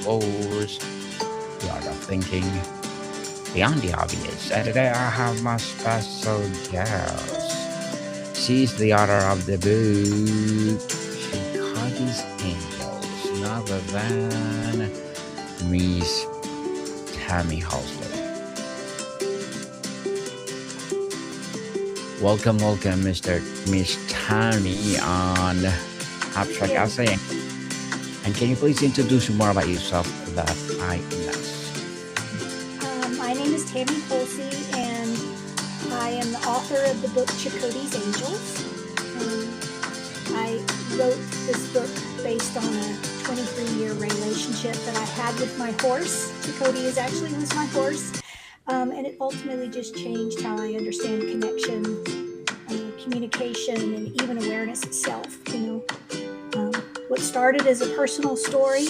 force, the art of thinking beyond the obvious. And today I have my special guest. She's the author of the book Chicago's Angels, none other than Miss Tammy Holsey. Welcome, Miss Tammy on Abstract Yeah. Essay. And can you please introduce more about yourself that I miss? My name is Tammy Holsey, and I am the author of the book Chakotay's Angels. Um, I wrote this book based on a 23-year relationship that I had with my horse. Chakotay is actually was my horse, and it ultimately just changed how I understand connection, communication, and even awareness itself. What started as a personal story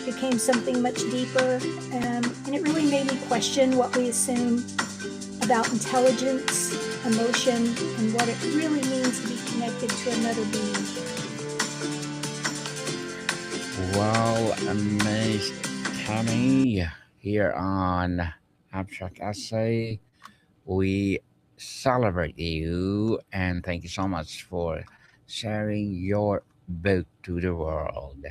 became something much deeper, and it really made me question what we assume about intelligence, emotion, and what it really means to be connected to another being. Well, Miss Tammy, here on Abstract Essay, we celebrate you and thank you so much for sharing your book to the world.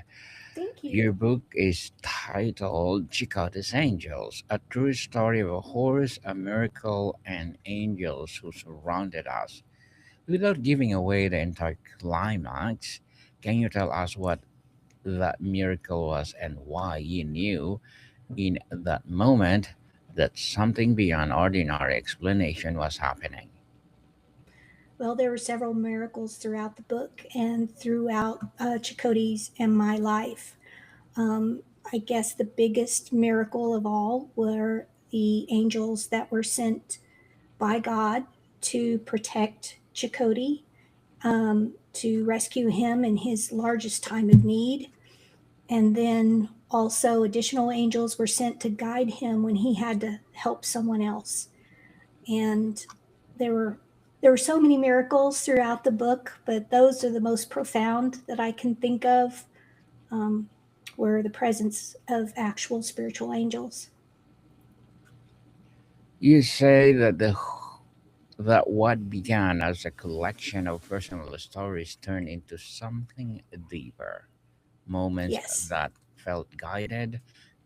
Thank Your you. book is titled Chicago's Angels, a true story of a horse, a miracle, and angels who surrounded us. Without giving away the entire climax, can you tell us what that miracle was and why you knew in that moment that something beyond ordinary explanation was happening? Well, there were several miracles throughout the book and throughout Chakotay's and my life. Um, I guess the biggest miracle of all were the angels that were sent by God to protect Chakotay, to rescue him in his largest time of need. And then also, additional angels were sent to guide him when he had to help someone else. And there were there were so many miracles throughout the book, but those are the most profound that I can think of. Um, were the presence of actual spiritual angels. You say that that what began as a collection of personal stories turned into something deeper, moments Yes. that felt guided,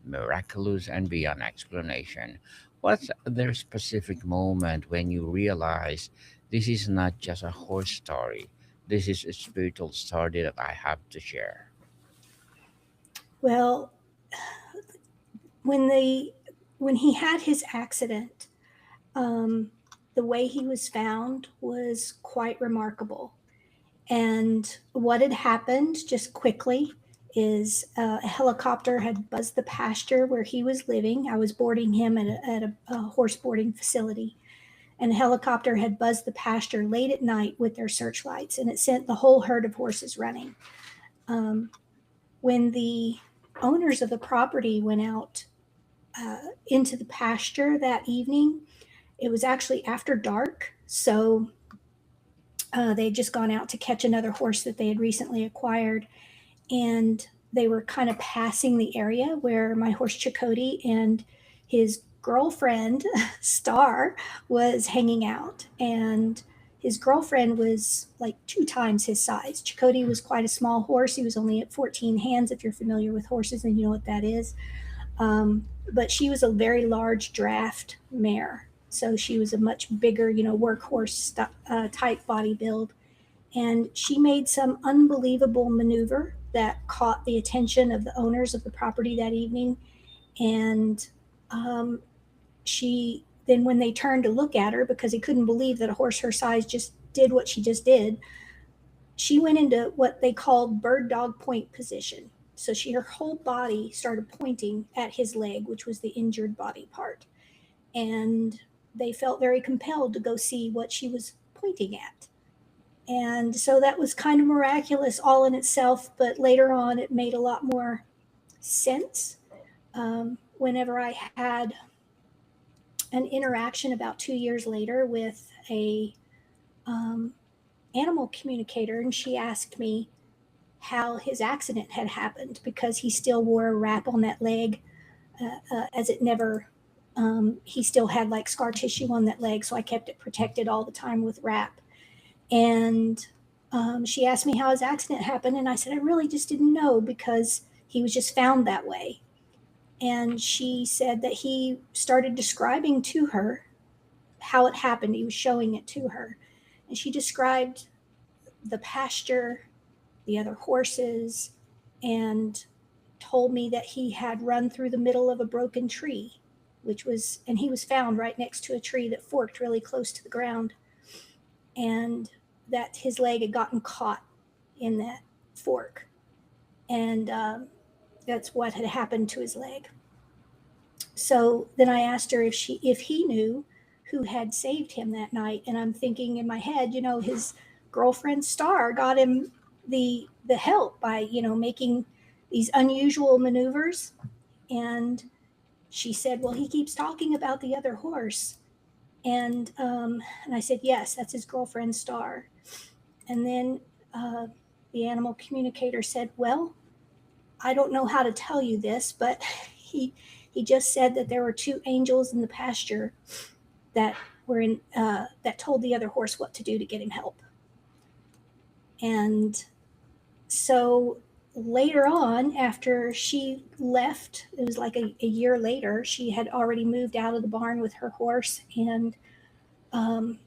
miraculous, and beyond explanation. What's their specific moment when you realize this is not just a horse story? This is a spiritual story that I have to share. Well, when they when he had his accident, um, the way he was found was quite remarkable. And what had happened, just quickly, is a helicopter had buzzed the pasture where he was living. I was boarding him at a horse boarding facility. And a helicopter had buzzed the pasture late at night with their searchlights, and it sent the whole herd of horses running. Um, when the owners of the property went out into the pasture that evening, it was actually after dark. So they had just gone out to catch another horse that they had recently acquired, and they were kind of passing the area where my horse Chakotay and his girlfriend Star was hanging out. And his girlfriend was like 2 times his size. Chakotay was quite a small horse. He was only at 14 hands. If you're familiar with horses, and you know what that is. um, but she was a very large draft mare, so she was a much bigger, workhorse type body build. And she made some unbelievable maneuver that caught the attention of the owners of the property that evening. And um, she then, when they turned to look at her, because he couldn't believe that a horse her size just did what she just did, she went into what they called bird dog point position. So her whole body started pointing at his leg, which was the injured body part. And they felt very compelled to go see what she was pointing at. And so that was kind of miraculous all in itself, but later on it made a lot more sense. Whenever I had an interaction about 2 years later with a um, animal communicator, and she asked me, how his accident had happened because he still wore a wrap on that leg, as it never. He still had like scar tissue on that leg, so I kept it protected all the time with wrap. And she asked me how his accident happened, and I said I really just didn't know because he was just found that way. And she said that he started describing to her how it happened. He was showing it to her, and she described the pasture, the other horses, and told me that he had run through the middle of a broken tree, and he was found right next to a tree that forked really close to the ground, and that his leg had gotten caught in that fork, and that's what had happened to his leg. So then I asked her if he knew who had saved him that night, and I'm thinking in my head, his girlfriend Star got him the help by making these unusual maneuvers. And she said, well, he keeps talking about the other horse. And I said, yes, that's his girlfriend Star. And then uh, the animal communicator said, well, I don't know how to tell you this, but he he just said that there were two angels in the pasture that that told the other horse what to do to get him help. And so later on, after she left, it was like a year later, she had already moved out of the barn with her horse, and um,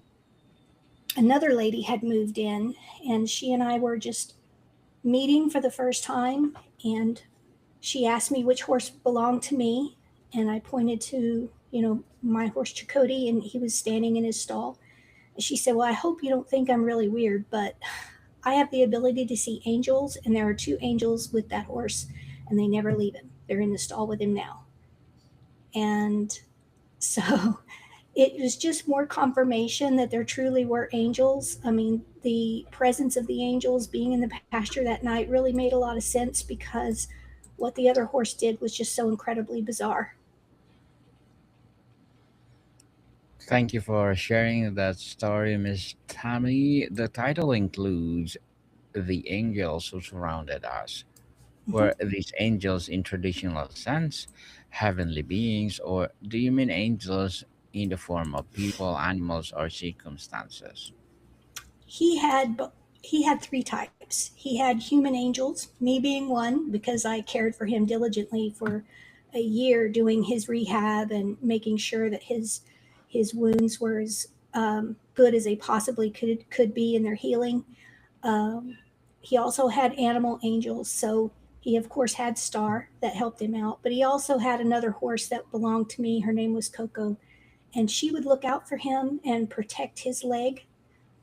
another lady had moved in, and she and I were just meeting for the first time. And she asked me which horse belonged to me, and I pointed to my horse Chakotay, and he was standing in his stall. And she said, well, I hope you don't think I'm really weird, but I have the ability to see angels, and there are two angels with that horse, and they never leave him. They're in the stall with him now. And so it was just more confirmation that there truly were angels. I mean, the presence of the angels being in the pasture that night really made a lot of sense because what the other horse did was just so incredibly bizarre. Thank you for sharing that story, Miss Tammy. The title includes the angels who surrounded us. Mm-hmm. Were these angels in traditional sense heavenly beings, or do you mean angels in the form of people, animals, or circumstances? he had he had three types. He had human angels, me being one, because I cared for him diligently for a year doing his rehab and making sure that his wounds were as good as they possibly could be in their healing. Um, he also had animal angels, so he of course had Star that helped him out, but he also had another horse that belonged to me. Her name was Coco, and she would look out for him and protect his leg,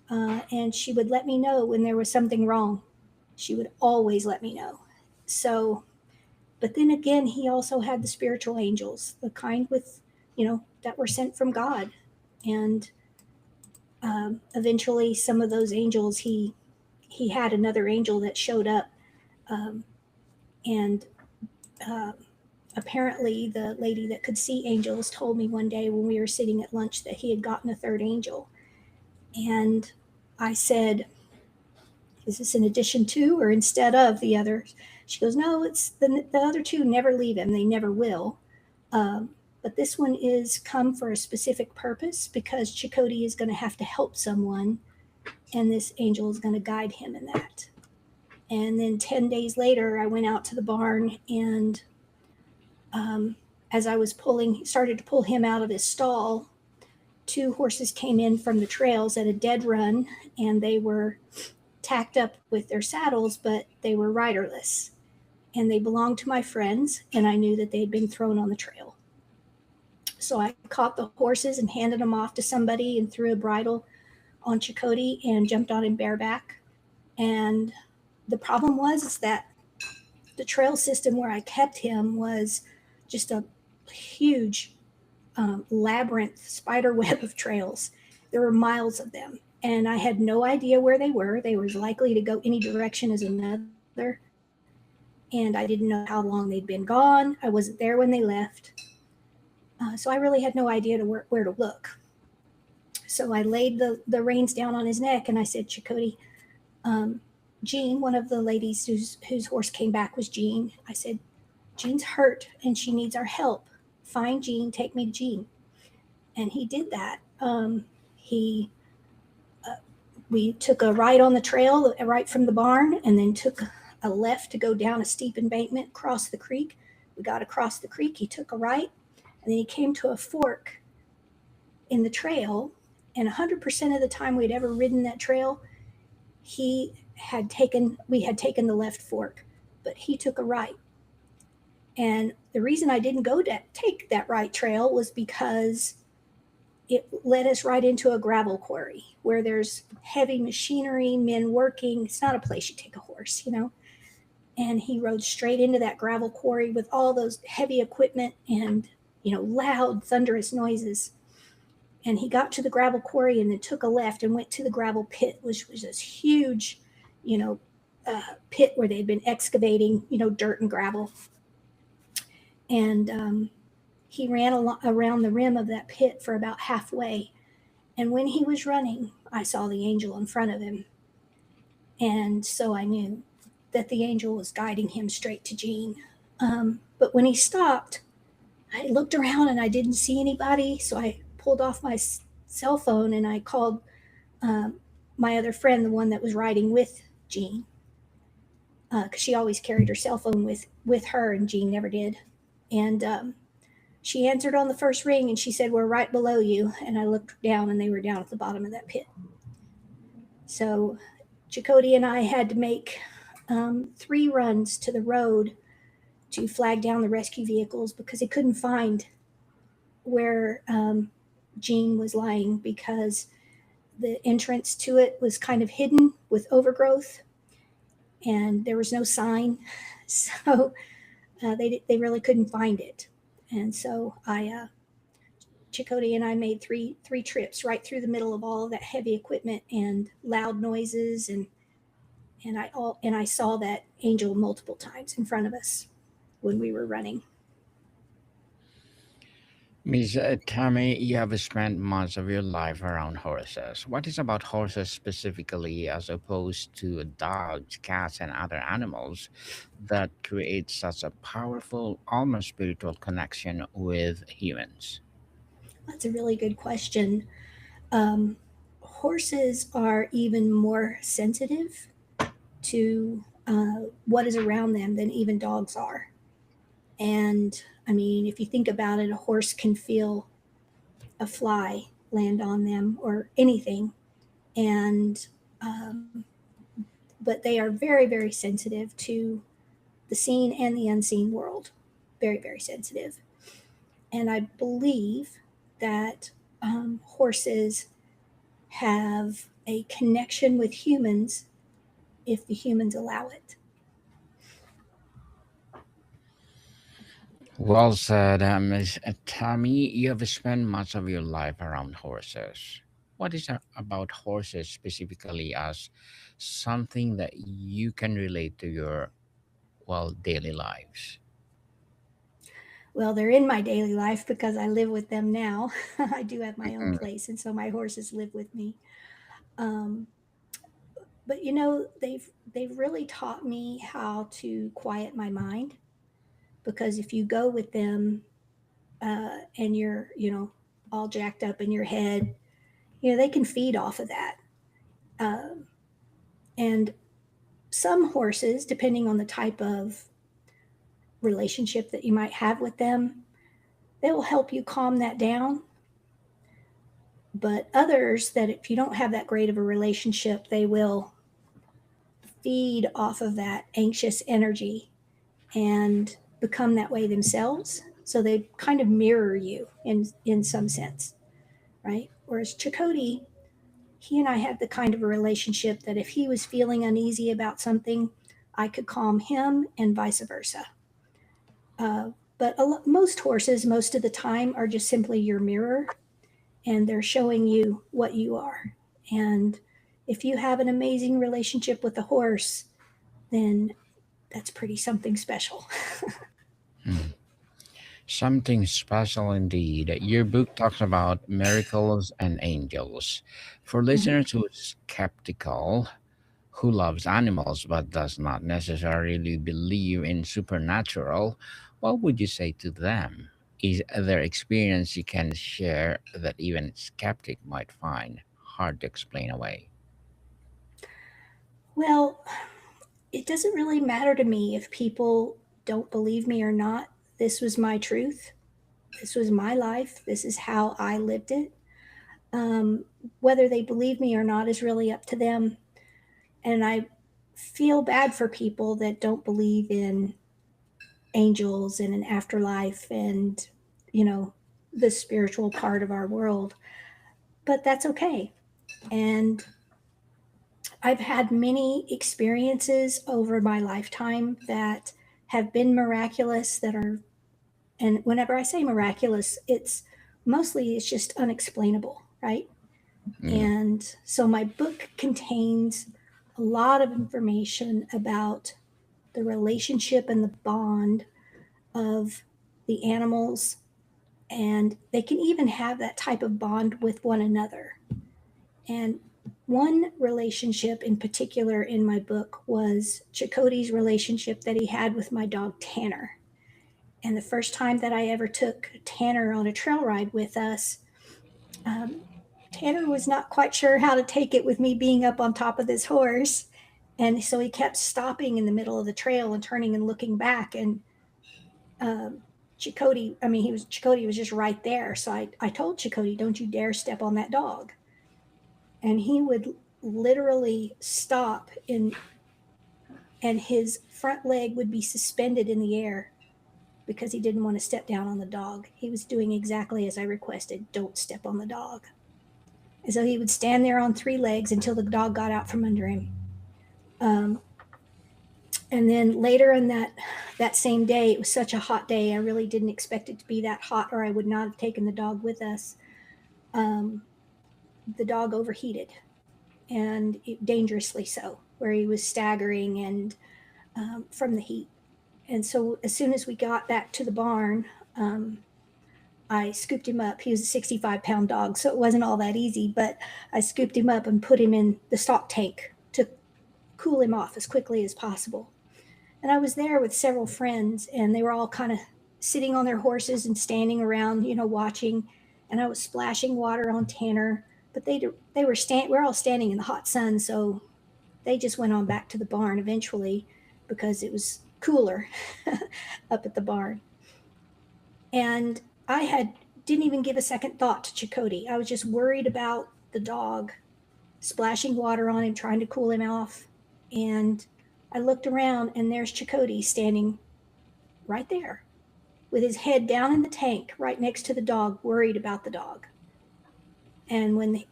and she would let me know when there was something wrong. She would always let me know. So, but then again, he also had the spiritual angels, the kind that were sent from God. And eventually, some of those angels, he had another angel that showed up, um, and uh, apparently, the lady that could see angels told me one day when we were sitting at lunch that he had gotten a third angel. And I said, is this in addition to or instead of the others? She goes, no, it's the other two never leave him. They never will. Um, but this one is come for a specific purpose because Chakotay is going to have to help someone, and this angel is going to guide him in that. And then 10 days later, I went out to the barn, and um, as I was started to pull him out of his stall, two horses came in from the trails at a dead run, and they were tacked up with their saddles, but they were riderless. And they belonged to my friends, and I knew that they had been thrown on the trail. So I caught the horses and handed them off to somebody and threw a bridle on Chakotay and jumped on him bareback. And the problem was is that the trail system where I kept him was just a huge labyrinth spider web of trails. There were miles of them, and I had no idea where they were. They were likely to go any direction as another, and I didn't know how long they'd been gone. I wasn't there when they left, so I really had no idea where to look. So I laid the reins down on his neck, and I said, Chakotay, Jean, one of the ladies whose horse came back was Jean. I said, Jean's hurt and she needs our help. Find Jean, take me to Jean. And he did that. He We took a right on the trail, right from the barn, and then took a left to go down a steep embankment, across the creek. We got across the creek. He took a right, and then he came to a fork in the trail. And 100% of the time we'd ever ridden that trail, we had taken the left fork, but he took a right. And the reason I didn't go to take that right trail was because it led us right into a gravel quarry where there's heavy machinery, men working. It's not a place you take a horse, you know. And he rode straight into that gravel quarry with all those heavy equipment and, loud, thunderous noises. And he got to the gravel quarry and then took a left and went to the gravel pit, which was this huge, you know, pit where they'd been excavating, dirt and gravel. And he ran around the rim of that pit for about halfway. And when he was running, I saw the angel in front of him. And so I knew that the angel was guiding him straight to Jean. But when he stopped, I looked around and I didn't see anybody. So I pulled off my cell phone and I called um, my other friend, the one that was riding with Jean, because she always carried her cell phone with her, and Jean never did. And she answered on the first ring and she said, "We're right below you." And I looked down and they were down at the bottom of that pit. So Chakotay and I had to make 3 runs to the road to flag down the rescue vehicles because he couldn't find where Jean was lying, because the entrance to it was kind of hidden with overgrowth and there was no sign. So they really couldn't find it. And so Chakotay and I made three trips right through the middle of all of that heavy equipment and loud noises, and I saw that angel multiple times in front of us when we were running. Miss Tammy, you have spent much of your life around horses. What is about horses specifically, as opposed to dogs, cats, and other animals, that creates such a powerful, almost spiritual connection with humans? That's a really good question. Um, Horses are even more sensitive to what is around them than even dogs are. And I mean, if you think about it, a horse can feel a fly land on them or anything. And, um, but they are very, very sensitive to the seen and the unseen world. Very, very sensitive. And I believe that horses have a connection with humans if the humans allow it. Well said, Miss Tammy. You have spent much of your life around horses. What is about horses specifically as something that you can relate to your, well, daily lives? Well, they're in my daily life because I live with them now. I do have my own Mhm. place, and so my horses live with me. Um, but they've really taught me how to quiet my mind, because if you go with them and you're all jacked up in your head, they can feed off of that. And some horses, depending on the type of relationship that you might have with them, they will help you calm that down. But others, that if you don't have that great of a relationship, they will feed off of that anxious energy and become that way themselves. So they kind of mirror you in some sense, right? Whereas Chakotay, he and I had the kind of a relationship that if he was feeling uneasy about something, I could calm him and vice versa. Uh, but most horses, most of the time, are just simply your mirror, and they're showing you what you are. And if you have an amazing relationship with a horse, then that's pretty something special. Hmm. Something special indeed. Your book talks about miracles and angels. For Mhm. listeners who are skeptical, who loves animals but does not necessarily believe in supernatural, what would you say to them? Is there experience you can share that even a skeptic might find hard to explain away? Well, it doesn't really matter to me if people don't believe me or not. This was my truth. This was my life. This is how I lived it. Um, Whether they believe me or not is really up to them. And I feel bad for people that don't believe in angels and an afterlife and, you know, the spiritual part of our world. But that's okay. And I've had many experiences over my lifetime that have been miraculous that are, and whenever I say miraculous, it's just unexplainable, right? Mm, And so my book contains a lot of information about the relationship and the bond of the animals, and they can even have that type of bond with one another. And one relationship in particular in my book was Chakotay's relationship that he had with my dog Tanner. And the first time that I ever took Tanner on a trail ride with us, um, Tanner was not quite sure how to take it with me being up on top of this horse. And so he kept stopping in the middle of the trail and turning and looking back. And um, Chakotay was just right there. So I told Chakotay, don't you dare step on that dog. And he would literally stop and his front leg would be suspended in the air because he didn't want to step down on the dog. He was doing exactly as I requested, don't step on the dog. And so he would stand there on three legs until the dog got out from under him. Um, and then later in that same day, it was such a hot day. I really didn't expect it to be that hot, or I would not have taken the dog with us. Um, the dog overheated, and dangerously so, where he was staggering and from the heat. And so as soon as we got back to the barn, um, I scooped him up. He was a 65-pound dog, so it wasn't all that easy, but I scooped him up and put him in the stock tank to cool him off as quickly as possible. And I was there with several friends, and they were all kind of sitting on their horses and standing around, watching. And I was splashing water on Tanner, but we're all standing in the hot sun, so they just went on back to the barn eventually because it was cooler up at the barn. And I had didn't even give a second thought to Chakotay. I was just worried about the dog, splashing water on him, trying to cool him off. And I looked around, and there's Chakotay standing right there with his head down in the tank right next to the dog, worried about the dog. And when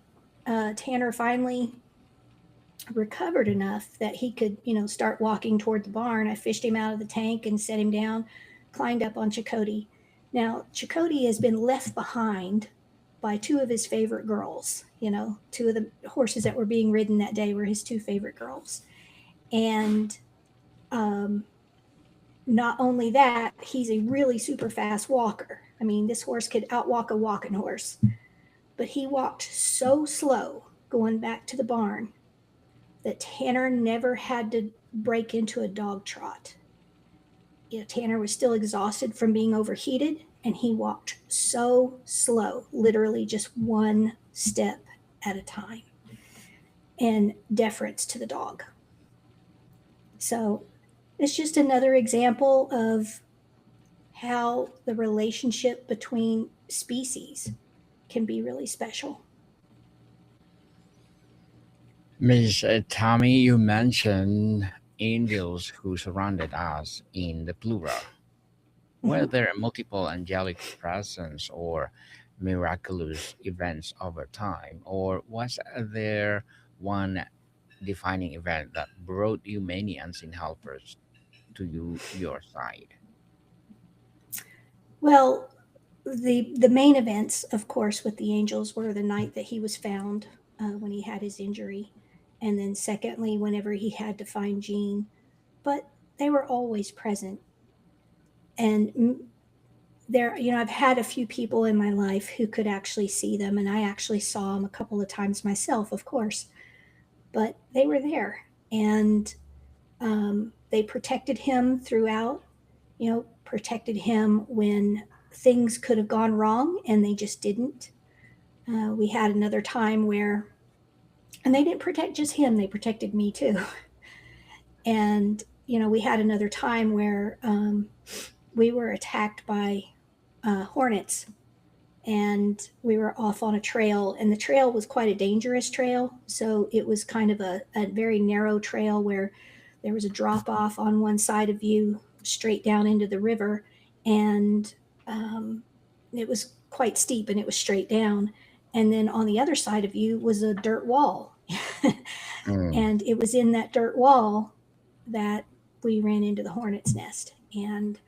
Tanner finally recovered enough that he could, start walking toward the barn, I fished him out of the tank and set him down, climbed up on Chakotay. Now, Chakotay has been left behind by two of his favorite girls. Two of the horses that were being ridden that day were his two favorite girls. And um, not only that, he's a really super fast walker. I mean, this horse could outwalk a walking horse. But he walked so slow going back to the barn that Tanner never had to break into a dog trot. Tanner was still exhausted from being overheated, and he walked so slow, literally just one step at a time, in deference to the dog. So it's just another example of how the relationship between species can be really special. Ms. Tammy, you mentioned angels who surrounded us in the plural. Were Mhm. there multiple angelic presence or miraculous events over time, or was there one defining event that brought you many unseen helpers to your side? Well, the main events, of course, with the angels were the night that he was found when he had his injury, and then secondly, whenever he had to find Jean. But they were always present, and I've had a few people in my life who could actually see them, and I actually saw them a couple of times myself, of course. But they were there, and they protected him throughout. Protected him when things could have gone wrong, and they just didn't. We had another time where, and they didn't protect just him; they protected me too. And we had another time where we were attacked by hornets, and we were off on a trail, and the trail was quite a dangerous trail. So it was kind of a very narrow trail where there was a drop off on one side of you straight down into the river, and um, it was quite steep and it was straight down. And then on the other side of you was a dirt wall. Mm. And it was in that dirt wall that we ran into the hornet's nest, and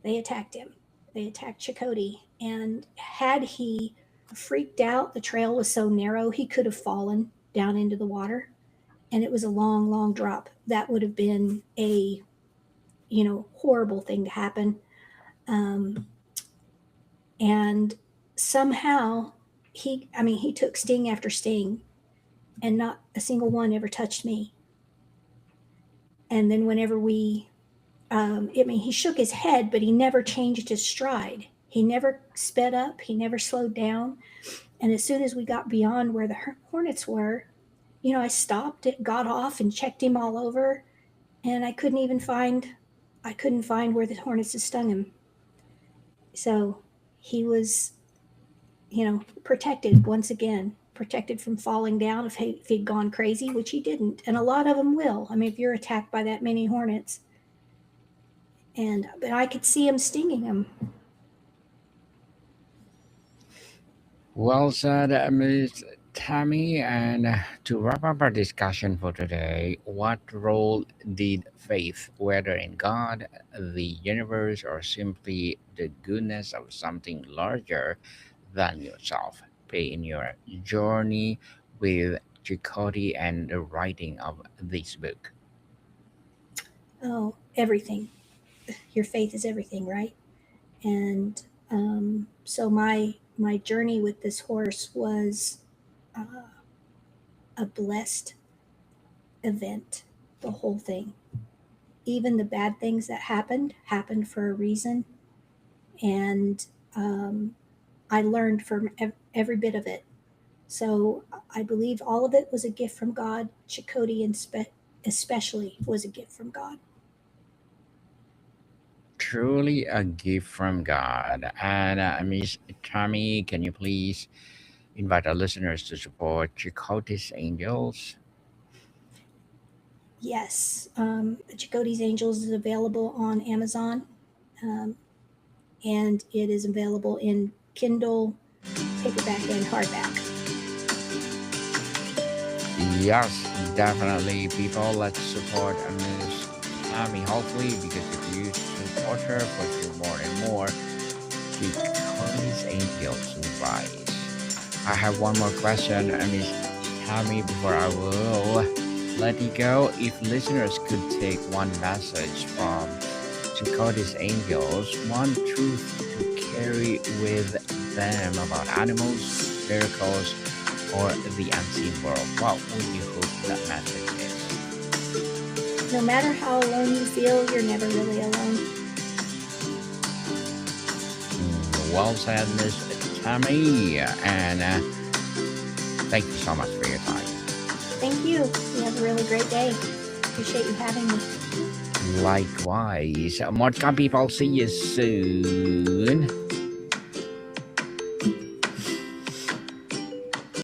they attacked him. They attacked Chakotay, and had he freaked out, the trail was so narrow he could have fallen down into the water, and it was a long, long drop. That would have been a horrible thing to happen. Um, and somehow he took sting after sting, and not a single one ever touched me. And then whenever he shook his head, but he never changed his stride. He never sped up. He never slowed down. And as soon as we got beyond where the hornets were, I stopped, it got off, and checked him all over, and I couldn't find where the hornets had stung him. So he was, protected once again, protected from falling down if he'd gone crazy, which he didn't. And a lot of them will. I mean, if you're attacked by that many hornets, but I could see him stinging him. Well said, Miss Tammy. And to wrap up our discussion for today, what role did faith, whether in God, the universe, or simply the goodness of something larger than yourself, play in your journey with Chakotay and the writing of this book? Oh, everything. Your faith is everything, right? And so my journey with this horse was a blessed event. The whole thing, even the bad things that happened for a reason, and um, I learned from every bit of it. So I believe all of it was a gift from God. Chakotay especially was a gift from God. Truly a gift from God. And Miss Tammy, can you please invite our listeners to support Chakotay's Angels? Yes, Chakotay's Angels is available on Amazon, um, and it is available in Kindle, paperback, and hardback. Yes, definitely, people. Let's support Miss Tammy Holsey, because if you support her, push you more and more. Chakotay's Angels will rise. I have one more question, Miss Tammy, before I will let you go. If listeners could take one message from Chakotay's Angels, one truth to carry with them about animals, miracles, or the unseen world, what would you hope that message is? No matter how alone you feel, you're never really alone. Well said, Miss Tammy, and thank you so much for your time. Thank you. You have a really great day. Appreciate you having me. Likewise, more people. See you soon.